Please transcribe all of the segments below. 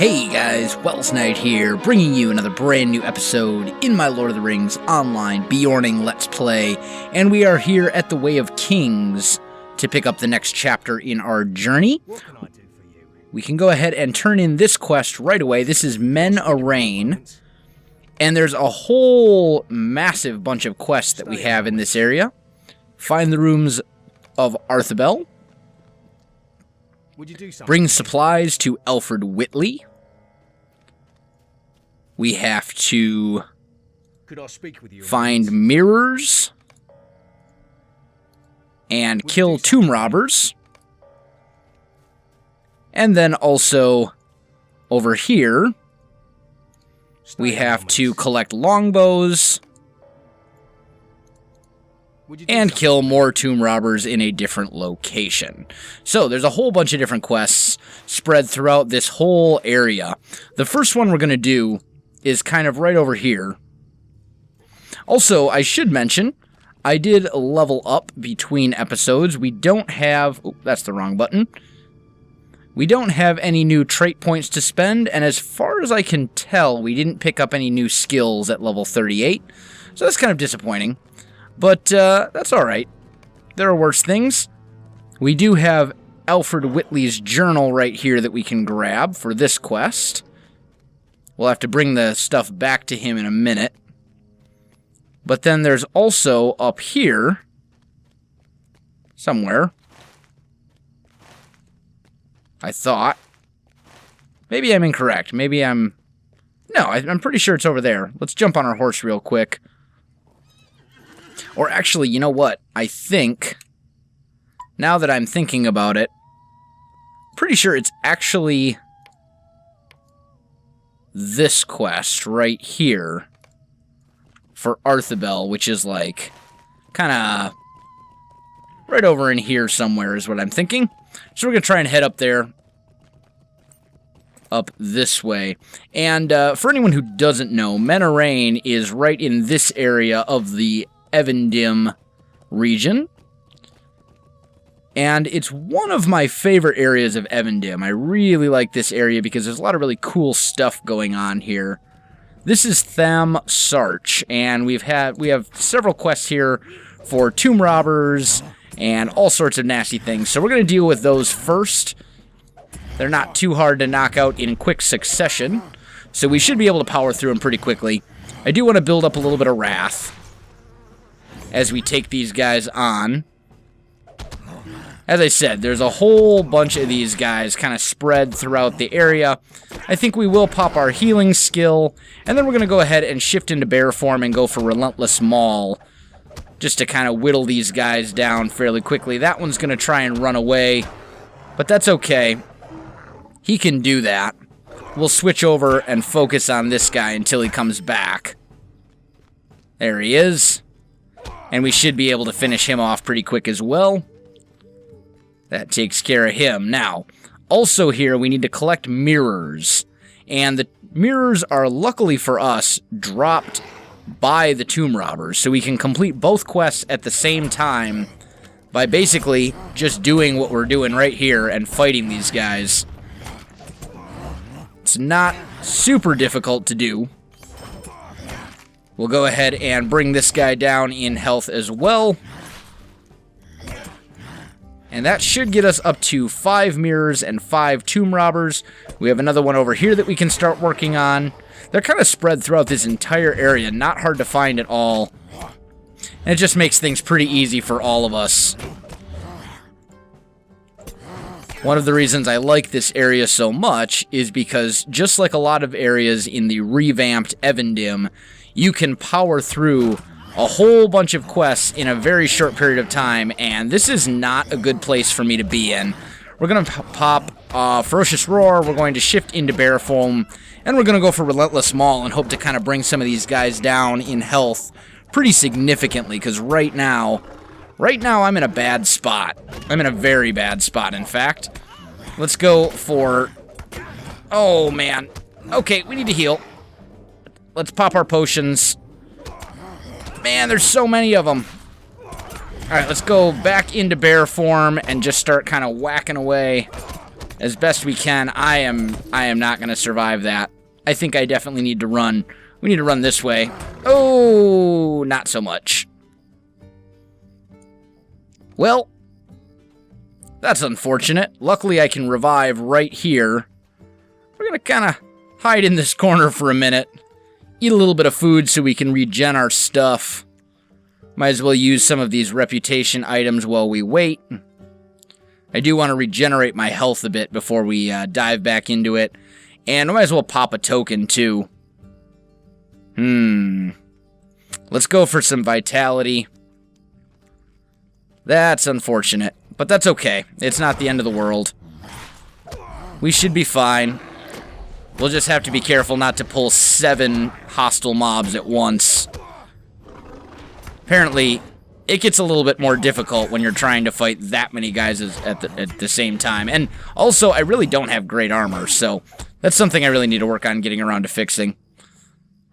Hey guys, Welsknight here, bringing you another brand new episode in my Lord of the Rings online Beorning Let's Play, and we are here at the Way of Kings to pick up the next chapter in our journey. What can I do for you? We can go ahead and turn in this quest right away. This is Men Erain, and there's a whole massive bunch of quests that we have in this area. Find the rooms of Arthebel. Would you do something? Bring supplies to Alfred Whitley. We have to Could I speak with you? find mirrors and kill tomb robbers. And then also over here, we have to collect longbows and kill more tomb robbers in a different location. So there's a whole bunch of different quests spread throughout this whole area. The first one we're going to do is kind of right over here. Also, I should mention, I did level up between episodes. We don't have... Oh, that's the wrong button. We don't have any new trait points to spend, and as far as I can tell, we didn't pick up any new skills at level 38. So that's kind of disappointing. But that's alright. There are worse things. We do have Alfred Whitley's journal right here that we can grab for this quest. We'll have to bring the stuff back to him in a minute. But then there's also up here, somewhere, I thought. Maybe I'm incorrect. Maybe I'm... No, I'm pretty sure it's over there. Let's jump on our horse real quick. Or actually, you know what? I think, now that I'm thinking about it, pretty sure it's actually this quest right here for Arthebel, which is like kind of right over in here somewhere is what I'm thinking. So we're going to try and head up there, up this way. And for anyone who doesn't know, Men Erain is right in this area of the Evendim region. And it's one of my favorite areas of Evendim. I really like this area because there's a lot of really cool stuff going on here. This is Tham Sarch, and we have several quests here for tomb robbers and all sorts of nasty things. So we're going to deal with those first. They're not too hard to knock out in quick succession, so we should be able to power through them pretty quickly. I do want to build up a little bit of wrath as we take these guys on. As I said, there's a whole bunch of these guys kind of spread throughout the area. I think we will pop our healing skill, and then we're going to go ahead and shift into bear form and go for Relentless Maul, just to kind of whittle these guys down fairly quickly. That one's going to try and run away, but that's okay. He can do that. We'll switch over and focus on this guy until he comes back. There he is. And we should be able to finish him off pretty quick as well. That takes care of him. Now, also here, we need to collect mirrors. And the mirrors are, luckily for us, dropped by the tomb robbers. So we can complete both quests at the same time by basically just doing what we're doing right here and fighting these guys. It's not super difficult to do. We'll go ahead and bring this guy down in health as well. And that should get us up to 5 mirrors and 5 tomb robbers. We have another one over here that we can start working on. They're kind of spread throughout this entire area, not hard to find at all. And it just makes things pretty easy for all of us. One of the reasons I like this area so much is because, just like a lot of areas in the revamped Evendim, you can power through a whole bunch of quests in a very short period of time, and this is not a good place for me to be in. We're going to pop Ferocious Roar, we're going to shift into Bear Form, and we're going to go for Relentless Maul and hope to kind of bring some of these guys down in health pretty significantly, because right now I'm in a bad spot. I'm in a very bad spot, in fact. Let's go for... Oh, man. Okay, we need to heal. Let's pop our potions. Man, there's so many of them. Alright, let's go back into bear form and just start kind of whacking away as best we can. I am not going to survive that. I think I definitely need to run. We need to run this way. Oh, not so much. Well, that's unfortunate. Luckily, I can revive right here. We're going to kind of hide in this corner for a minute. Eat a little bit of food so we can regen our stuff. Might as well use some of these reputation items while we wait. I do want to regenerate my health a bit before we dive back into it. And I might as well pop a token, too. Let's go for some vitality. That's unfortunate, but that's okay. It's not the end of the world. We should be fine. We'll just have to be careful not to pull 7 hostile mobs at once. Apparently, it gets a little bit more difficult when you're trying to fight that many guys at the same time. And also, I really don't have great armor, so that's something I really need to work on getting around to fixing.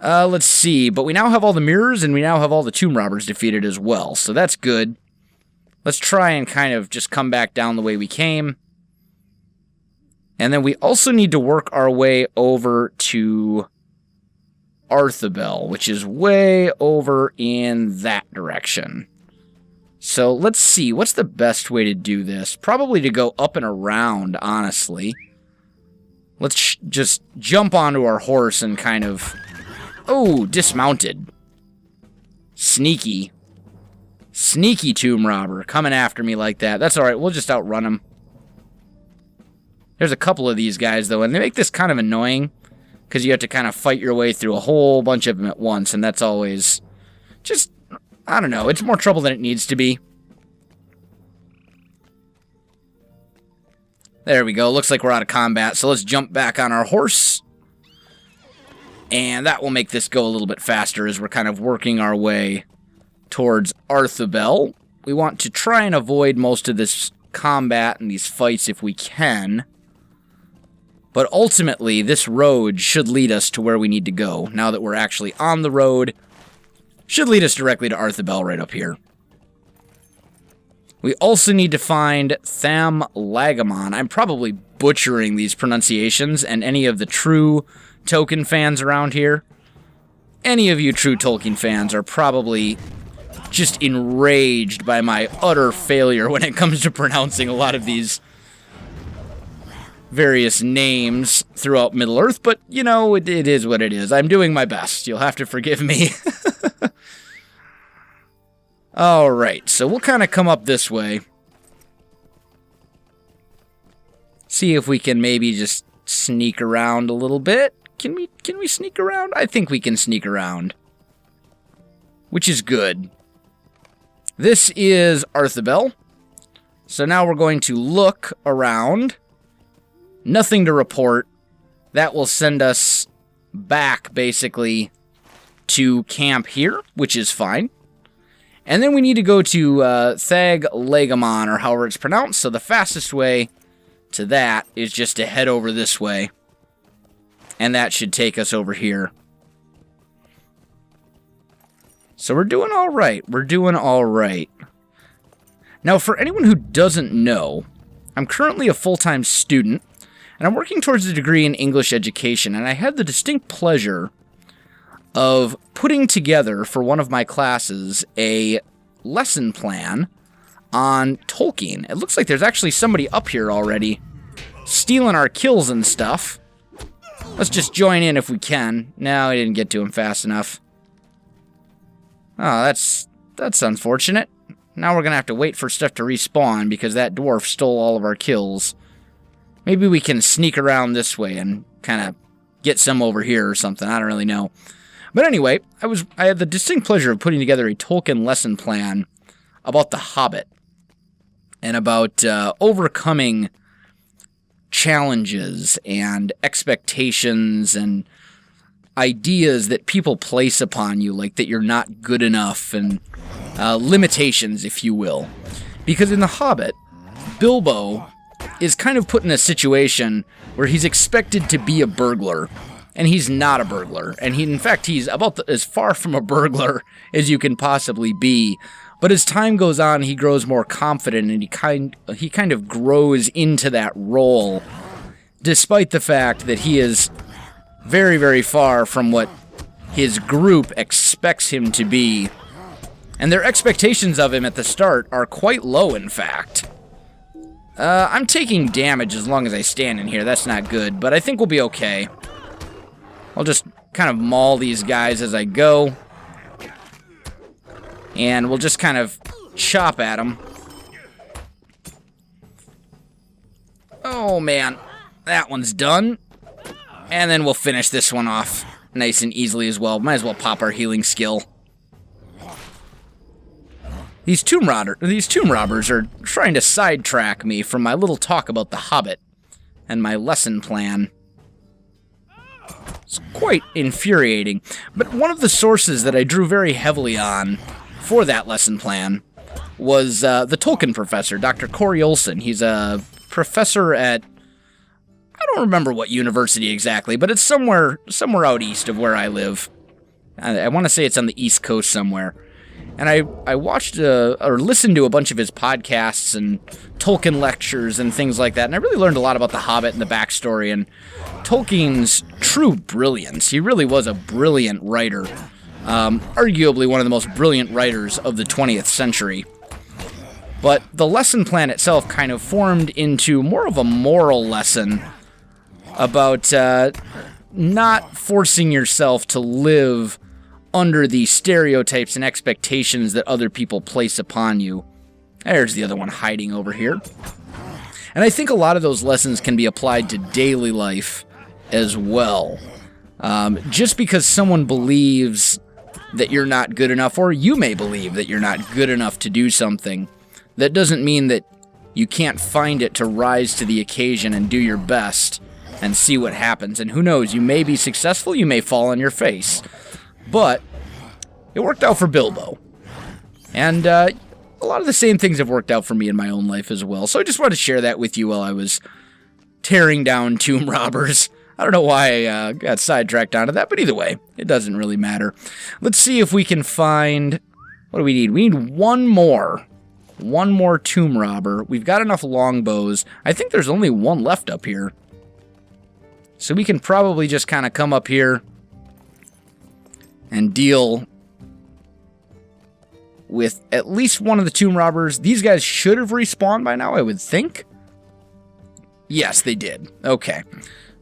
Let's see, but we now have all the mirrors, and we now have all the tomb robbers defeated as well, so that's good. Let's try and kind of just come back down the way we came. And then we also need to work our way over to Arthibel, which is way over in that direction. So let's see, what's the best way to do this? Probably to go up and around, honestly. Let's just jump onto our horse and kind of... Oh, dismounted. Sneaky. Sneaky tomb robber coming after me like that. That's alright, we'll just outrun him. There's a couple of these guys, though, and they make this kind of annoying, because you have to kind of fight your way through a whole bunch of them at once, and that's always just, I don't know, it's more trouble than it needs to be. There we go, looks like we're out of combat, so let's jump back on our horse. And that will make this go a little bit faster as we're kind of working our way towards Arthibel. We want to try and avoid most of this combat and these fights if we can. But ultimately, this road should lead us to where we need to go. Now that we're actually on the road, should lead us directly to Arthibel right up here. We also need to find Tham Lagamon. I'm probably butchering these pronunciations, and any of the true Tolkien fans around here, any of you true Tolkien fans are probably just enraged by my utter failure when it comes to pronouncing a lot of these various names throughout Middle-earth, but, you know, it is what it is. I'm doing my best. You'll have to forgive me. Alright, so we'll kind of come up this way. See if we can maybe just sneak around a little bit. Can we sneak around? I think we can sneak around. Which is good. This is Arthibel. So now we're going to look around. Nothing to report. That will send us back, basically, to camp here, which is fine. And then we need to go to Thag Legamon, or however it's pronounced. So the fastest way to that is just to head over this way. And that should take us over here. So we're doing all right. We're doing all right. Now, for anyone who doesn't know, I'm currently a full-time student, and I'm working towards a degree in English education, and I had the distinct pleasure of putting together for one of my classes a lesson plan on Tolkien. It looks like there's actually somebody up here already stealing our kills and stuff. Let's just join in if we can. No, I didn't get to him fast enough. Oh, that's unfortunate. Now we're going to have to wait for stuff to respawn because that dwarf stole all of our kills. Maybe we can sneak around this way and kind of get some over here or something. I don't really know. But anyway, I had the distinct pleasure of putting together a Tolkien lesson plan about The Hobbit and about overcoming challenges and expectations and ideas that people place upon you, like that you're not good enough, and limitations, if you will. Because in The Hobbit, Bilbo is kind of put in a situation where he's expected to be a burglar, and he's not a burglar. And in fact, he's about as far from a burglar as you can possibly be. But as time goes on, he grows more confident, and he kind of grows into that role despite the fact that he is very, very far from what his group expects him to be. And their expectations of him at the start are quite low, in fact. I'm taking damage as long as I stand in here. That's not good, but I think we'll be okay. I'll just kind of maul these guys as I go. And we'll just kind of chop at them. Oh, man. That one's done. And then we'll finish this one off nice and easily as well. Might as well pop our healing skill. These tomb robbers are trying to sidetrack me from my little talk about the Hobbit and my lesson plan. It's quite infuriating. But one of the sources that I drew very heavily on for that lesson plan was the Tolkien professor, Dr. Corey Olsen. He's a professor at, I don't remember what university exactly, but it's somewhere out east of where I live. I want to say it's on the East Coast somewhere. And I watched or listened to a bunch of his podcasts and Tolkien lectures and things like that, and I really learned a lot about the Hobbit and the backstory and Tolkien's true brilliance. He really was a brilliant writer, arguably one of the most brilliant writers of the 20th century. But the lesson plan itself kind of formed into more of a moral lesson about not forcing yourself to live under the stereotypes and expectations that other people place upon you. There's the other one hiding over here. And I think a lot of those lessons can be applied to daily life as well. Just because someone believes that you're not good enough, or you may believe that you're not good enough to do something, that doesn't mean that you can't find it to rise to the occasion and do your best and see what happens. And who knows, you may be successful, you may fall on your face. But it worked out for Bilbo. And a lot of the same things have worked out for me in my own life as well. So I just wanted to share that with you while I was tearing down tomb robbers. I don't know why I got sidetracked onto that, but either way, it doesn't really matter. Let's see if we can find... What do we need? We need one more. One more tomb robber. We've got enough longbows. I think there's only one left up here. So we can probably just kind of come up here and deal with at least one of the tomb robbers. These guys should have respawned by now, I would think. Yes, they did. Okay.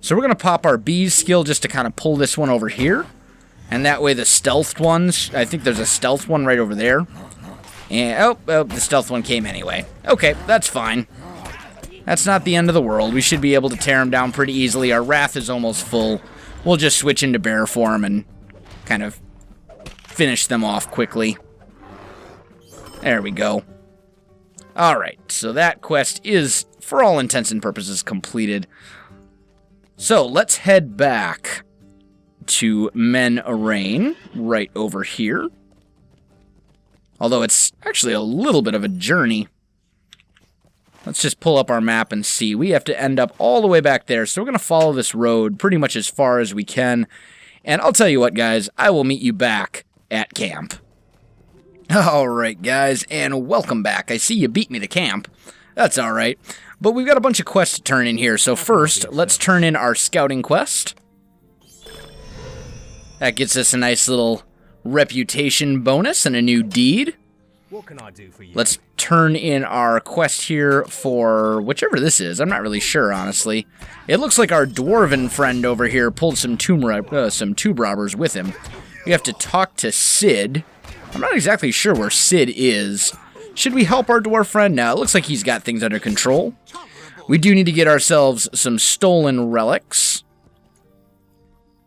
So we're going to pop our bees skill just to kind of pull this one over here. And that way the stealthed ones, I think there's a stealth one right over there. And, oh, the stealth one came anyway. Okay, that's fine. That's not the end of the world. We should be able to tear them down pretty easily. Our wrath is almost full. We'll just switch into bear form and kind of finish them off quickly. There we go. Alright, so that quest is, for all intents and purposes, completed. So, let's head back to Men Erain, right over here. Although it's actually a little bit of a journey. Let's just pull up our map and see. We have to end up all the way back there, so we're going to follow this road pretty much as far as we can. And I'll tell you what, guys, I will meet you back at camp. Alright, guys, and welcome back. I see you beat me to camp. That's alright. But we've got a bunch of quests to turn in here, so first, let's turn in our scouting quest. That gets us a nice little reputation bonus and a new deed. What can I do for you? Let's turn in our quest here for whichever this is. I'm not really sure, honestly. It looks like our dwarven friend over here pulled some tomb robbers with him. We have to talk to Sid. I'm not exactly sure where Sid is. Should we help our dwarf friend? No, it looks like he's got things under control. We do need to get ourselves some stolen relics.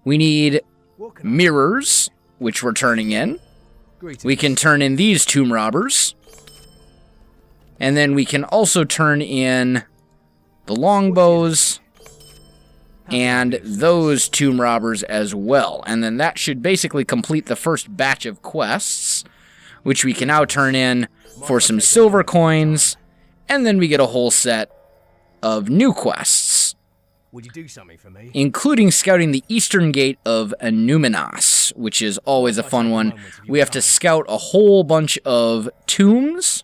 We need mirrors, which we're turning in. We can turn in these tomb robbers. And then we can also turn in the longbows and those tomb robbers as well. And then that should basically complete the first batch of quests, which we can now turn in for some silver coins, and then we get a whole set of new quests. Would you do something for me? Including scouting the eastern gate of Numinos, which is always a fun one. We have to scout a whole bunch of tombs.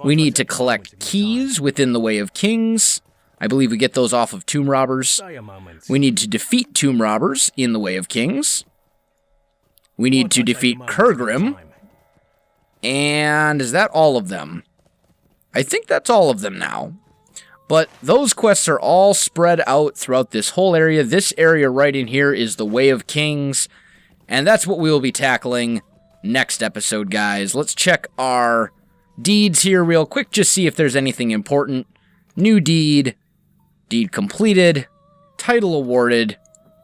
We need to collect keys within the Way of Kings, I believe we get those off of tomb robbers. Stay a moment. We need to defeat tomb robbers in the Way of Kings. We need to defeat Kurgrim. And is that all of them? I think that's all of them now. But those quests are all spread out throughout this whole area. This area right in here is the Way of Kings. And that's what we will be tackling next episode, guys. Let's check our deeds here real quick. Just see if there's anything important. New deed. Deed completed. Title awarded.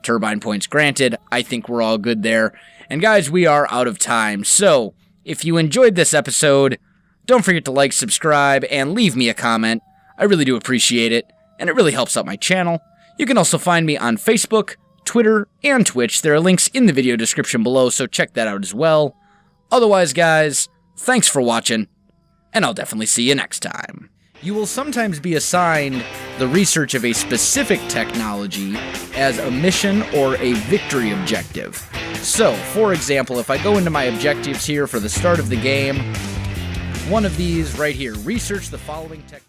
Turbine points granted. I think we're all good there. And guys, we are out of time. So, if you enjoyed this episode, don't forget to like, subscribe, and leave me a comment. I really do appreciate it, and it really helps out my channel. You can also find me on Facebook, Twitter, and Twitch. There are links in the video description below, so check that out as well. Otherwise, guys, thanks for watching, and I'll definitely see you next time. You will sometimes be assigned the research of a specific technology as a mission or a victory objective. So, for example, if I go into my objectives here for the start of the game, one of these right here, research the following technology.